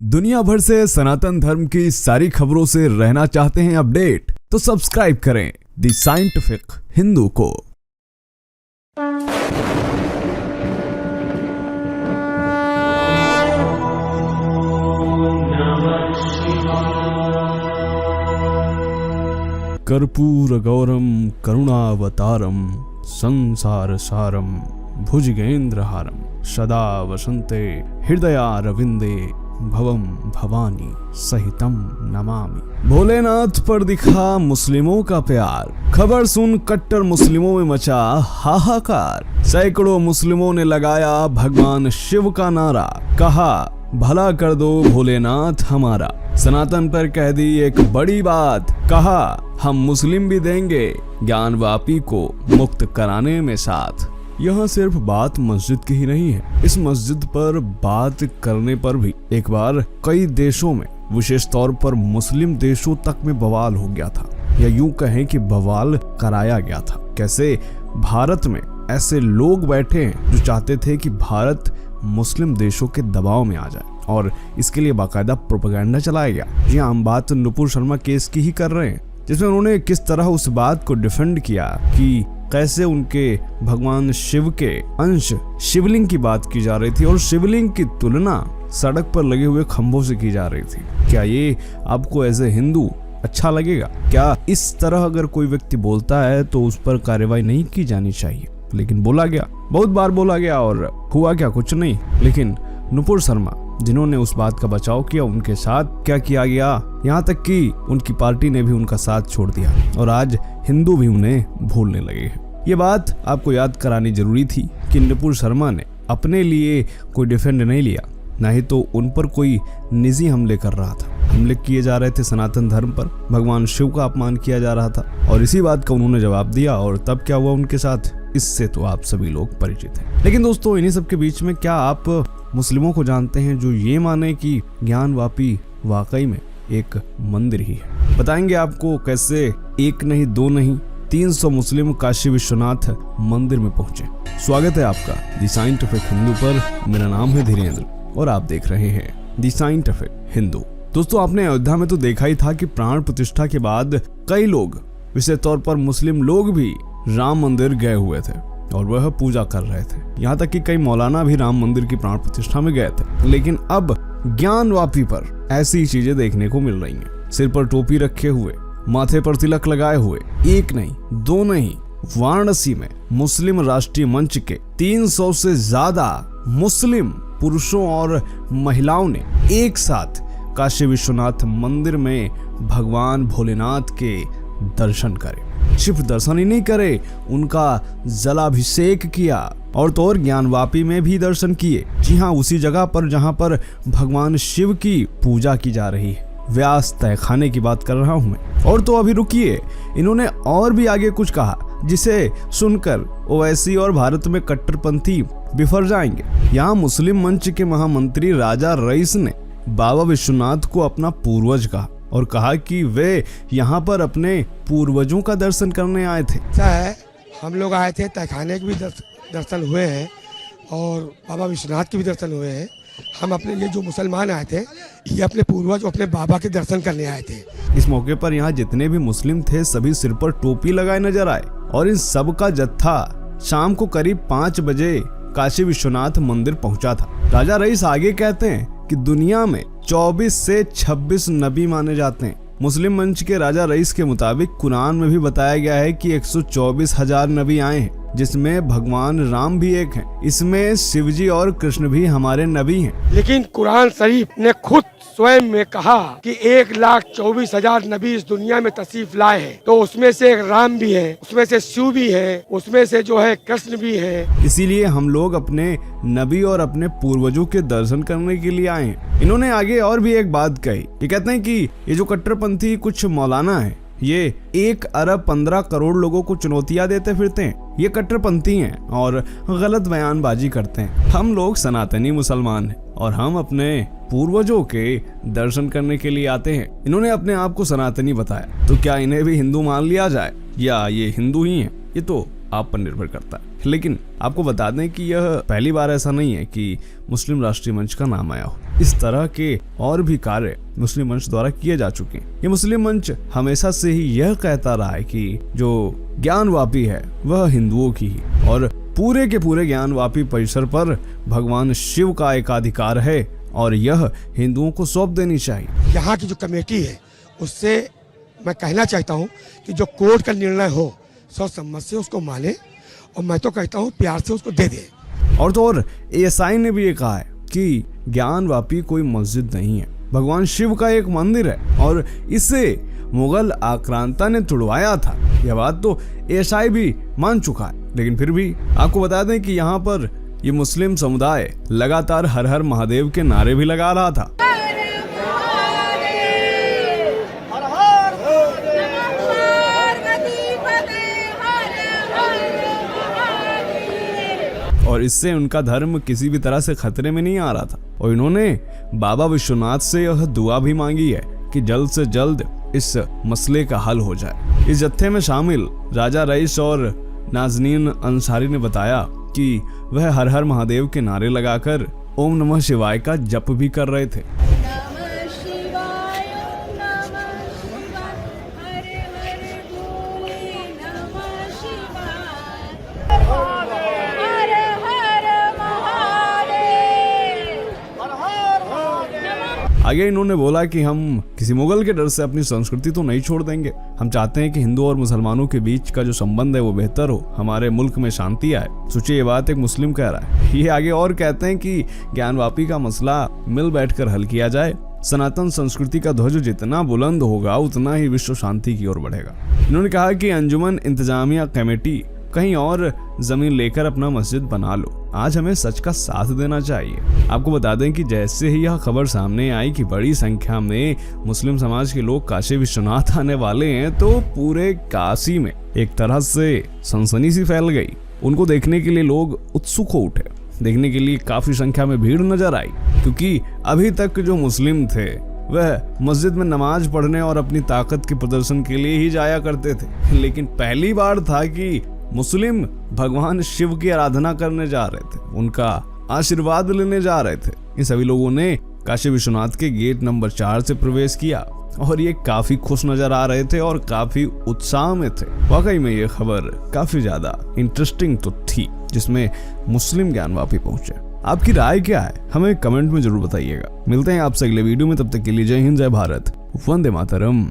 दुनिया भर से सनातन धर्म की सारी खबरों से रहना चाहते हैं अपडेट, तो सब्सक्राइब करें द साइंटिफिक हिंदू को। कर्पूर गौरम करुणावतारम संसार सारम भुजगेंद्रहारम सदा वसंते हृदयारविंदे भवम भवानी सहितम नमामि। भोलेनाथ पर दिखा मुस्लिमों का प्यार, खबर सुन कट्टर मुस्लिमों में मचा हाहाकार। सैकड़ों मुस्लिमों ने लगाया भगवान शिव का नारा, कहा भला कर दो भोलेनाथ हमारा। सनातन पर कह दी एक बड़ी बात, कहा हम मुस्लिम भी देंगे ज्ञानवापी को मुक्त कराने में साथ। यहाँ सिर्फ बात मस्जिद की ही नहीं है, इस मस्जिद पर बात करने पर भी एक बार कई देशों में, विशेष तौर पर मुस्लिम देशों तक में बवाल हो गया था, या यूं कहें कि बवाल कराया गया था। कैसे भारत में ऐसे लोग बैठे हैं जो चाहते थे कि भारत मुस्लिम देशों के दबाव में आ जाए, और इसके लिए बाकायदा प्रोपेगेंडा चलाया गया। जी हम बात नुपुर शर्मा केस की ही कर रहे हैं, जिसमें उन्होंने किस तरह उस बात को डिफेंड किया कि कैसे उनके भगवान शिव के अंश शिवलिंग की बात की जा रही थी और शिवलिंग की तुलना सड़क पर लगे हुए खंभों से की जा रही थी। क्या ये आपको एज ए हिंदू अच्छा लगेगा? क्या इस तरह अगर कोई व्यक्ति बोलता है तो उस पर कार्रवाई नहीं की जानी चाहिए? लेकिन बोला गया, बहुत बार बोला गया, और हुआ क्या? कुछ नहीं। लेकिन नुपुर शर्मा जिन्होंने उस बात का बचाव किया, उनके साथ क्या किया गया, यहाँ तक कि उनकी पार्टी ने भी उनका साथ छोड़ दिया और आज हिंदू भी उन्हें भूलने लगे हैं। ये बात आपको याद करानी जरूरी थी कि नुपुर शर्मा ने अपने लिए कोई डिफेंड नहीं लिया, ना ही तो उन पर कोई निजी हमले कर रहा था। हमले किए जा रहे थे सनातन धर्म पर, भगवान शिव का अपमान किया जा रहा था, और इसी बात का उन्होंने जवाब दिया। और तब क्या हुआ उनके साथ, इससे तो आप सभी लोग परिचित हैं। लेकिन दोस्तों, इन्हीं सब के बीच में क्या आप मुस्लिमों को जानते हैं जो ये माने कि ज्ञानवापी वाकई में एक मंदिर ही है? बताएंगे आपको कैसे एक नहीं, दो नहीं, 300 मुस्लिम काशी विश्वनाथ मंदिर में पहुंचे। स्वागत है आपका द साइंटिफिक हिंदू पर। मेरा नाम है धीरेन्द्र और आप देख रहे हैं द साइंटिफिक हिंदू। दोस्तों, आपने अयोध्या में तो देखा ही था कि प्राण प्रतिष्ठा के बाद कई लोग, विशेष तौर पर मुस्लिम लोग भी राम मंदिर गए हुए थे और वह पूजा कर रहे थे। यहाँ तक कि कई मौलाना भी राम मंदिर की प्राण प्रतिष्ठा में गए थे। लेकिन अब ज्ञानवापी पर ऐसी चीजें देखने को मिल रही हैं। सिर पर टोपी रखे हुए, माथे पर तिलक लगाए हुए, एक नहीं, दो नहीं, वाराणसी में मुस्लिम राष्ट्रीय मंच के 300 से ज्यादा मुस्लिम पुरुषों और महिलाओं ने एक साथ काशी विश्वनाथ मंदिर में भगवान भोलेनाथ के दर्शन करे। सिर्फ दर्शन ही नहीं करे, उनका जलाभिषेक किया, और तो और ज्ञानवापी में भी दर्शन किए। जी हाँ, उसी जगह पर जहाँ पर भगवान शिव की पूजा की जा रही है। व्यास तहखाने की बात कर रहा हूँ मैं। और तो अभी रुकिए, इन्होंने और भी आगे कुछ कहा जिसे सुनकर ओवैसी और भारत में कट्टरपंथी बिफर जाएंगे। यहाँ मुस्लिम मंच के महामंत्री राजा रईस ने बाबा विश्वनाथ को अपना पूर्वज कहा और कहा कि वे यहाँ पर अपने पूर्वजों का दर्शन करने आए थे। ऐसा है, हम लोग आए थे, तहखाने के भी दर्शन हुए हैं और बाबा विश्वनाथ के भी दर्शन हुए हैं। हम अपने ये जो मुसलमान आए थे, ये अपने पूर्वज अपने बाबा के दर्शन करने आए थे। इस मौके पर यहाँ जितने भी मुस्लिम थे सभी सिर पर टोपी लगाए नजर आए, और इन सब का जत्था शाम को करीब 5 बजे काशी विश्वनाथ मंदिर पहुंचा था। राजा रईस आगे कहते हैं कि दुनिया में 24 से 26 नबी माने जाते हैं। मुस्लिम मंच के राजा रईस के मुताबिक कुरान में भी बताया गया है कि 124,000 नबी आए हैं, जिसमें भगवान राम भी एक हैं। इसमें शिवजी और कृष्ण भी हमारे नबी हैं। लेकिन कुरान शरीफ ने खुद स्वयं में कहा कि 1,24,000 नबी इस दुनिया में तशरीफ लाए हैं, तो उसमें से एक राम भी है, उसमें से शिव भी है, उसमें से जो है कृष्ण भी है। इसीलिए हम लोग अपने नबी और अपने पूर्वजों के दर्शन करने के लिए आए हैं। इन्होंने आगे और भी एक बात कही। ये कहते हैं कि ये जो कट्टरपंथी कुछ मौलाना है, ये 1 अरब 15 करोड़ लोगों को चुनौतियां देते फिरते हैं। ये कट्टरपंथी हैं और गलत बयानबाजी करते हैं। हम लोग सनातनी मुसलमान हैं और हम अपने पूर्वजों के दर्शन करने के लिए आते हैं। इन्होंने अपने आप को सनातनी बताया, तो क्या इन्हें भी हिंदू मान लिया जाए या ये हिंदू ही हैं? ये तो आप पर निर्भर करता है। लेकिन आपको बता दें कि यह पहली बार ऐसा नहीं है कि मुस्लिम राष्ट्रीय मंच का नाम आया हो। इस तरह के और भी कार्य मुस्लिम मंच द्वारा किए जा चुके हैं। ये मुस्लिम मंच हमेशा से ही यह कहता रहा है कि जो ज्ञानवापी है वह हिंदुओं की ही, और पूरे के पूरे ज्ञानवापी परिसर पर भगवान शिव का एकाधिकार है और यह हिंदुओं को सौंप देनी चाहिए। यहाँ की जो कमेटी है उससे मैं कहना चाहता हूँ कि जो कोर्ट का निर्णय हो सोच समझ से उसको माने, और मैं तो कहता हूँ प्यार से उसको दे दे। और तो और एएसआई ने भी ये कहा है कि ज्ञानवापी कोई मस्जिद नहीं है, भगवान शिव का एक मंदिर है और इसे मुगल आक्रांता ने तुड़वाया था। यह बात तो एएसआई भी मान चुका है, लेकिन फिर भी आपको बता दें कि यहाँ पर ये मुस्लिम समुदाय लगातार हर हर महादेव के नारे भी लगा रहा था। और इससे उनका धर्म किसी भी तरह से खतरे में नहीं आ रहा था, और इन्होंने बाबा विश्वनाथ से यह दुआ भी मांगी है कि जल्द से जल्द इस मसले का हल हो जाए। इस जत्थे में शामिल राजा रईस और नाजनीन अंसारी ने बताया कि वह हर हर महादेव के नारे लगाकर ओम नमः शिवाय का जप भी कर रहे थे। आगे इन्होंने बोला कि हम किसी मुगल के डर से अपनी संस्कृति तो नहीं छोड़ देंगे। हम चाहते हैं कि हिंदू और मुसलमानों के बीच का जो संबंध है वो बेहतर हो, हमारे मुल्क में शांति आए। सोचिए ये बात एक मुस्लिम कह रहा है। ये आगे और कहते हैं कि ज्ञानवापी का मसला मिल बैठकर हल किया जाए। सनातन संस्कृति का ध्वज जितना बुलंद होगा उतना ही विश्व शांति की ओर बढ़ेगा। इन्होंने कहा कि अंजुमन इंतजामिया कमेटी कहीं और जमीन लेकर अपना मस्जिद बना लो, आज हमें सच का साथ देना चाहिए। आपको बता दें कि जैसे ही यह खबर सामने आई कि बड़ी संख्या में मुस्लिम समाज के लोग काशी विश्वनाथ आने वाले हैं, तो पूरे काशी में एक तरह से सनसनी सी फैल गई। उनको देखने के लिए लोग उत्सुक हो उठे, देखने के लिए काफी संख्या में भीड़ नजर आई, क्योंकि अभी तक जो मुस्लिम थे वह मस्जिद में नमाज पढ़ने और अपनी ताकत के प्रदर्शन के लिए ही जाया करते थे। लेकिन पहली बार था कि मुस्लिम भगवान शिव की आराधना करने जा रहे थे, उनका आशीर्वाद लेने जा रहे थे। इन सभी लोगों ने काशी विश्वनाथ के गेट नंबर 4 से प्रवेश किया और ये काफी खुश नजर आ रहे थे और काफी उत्साह में थे। वाकई में ये खबर काफी ज्यादा इंटरेस्टिंग तो थी, जिसमें मुस्लिम ज्ञानवापी पहुंचे। आपकी राय क्या है हमें कमेंट में जरूर बताइएगा। मिलते हैं आपसे अगले वीडियो में, तब तक के लिए जय हिंद, जय भारत, वंदे मातरम।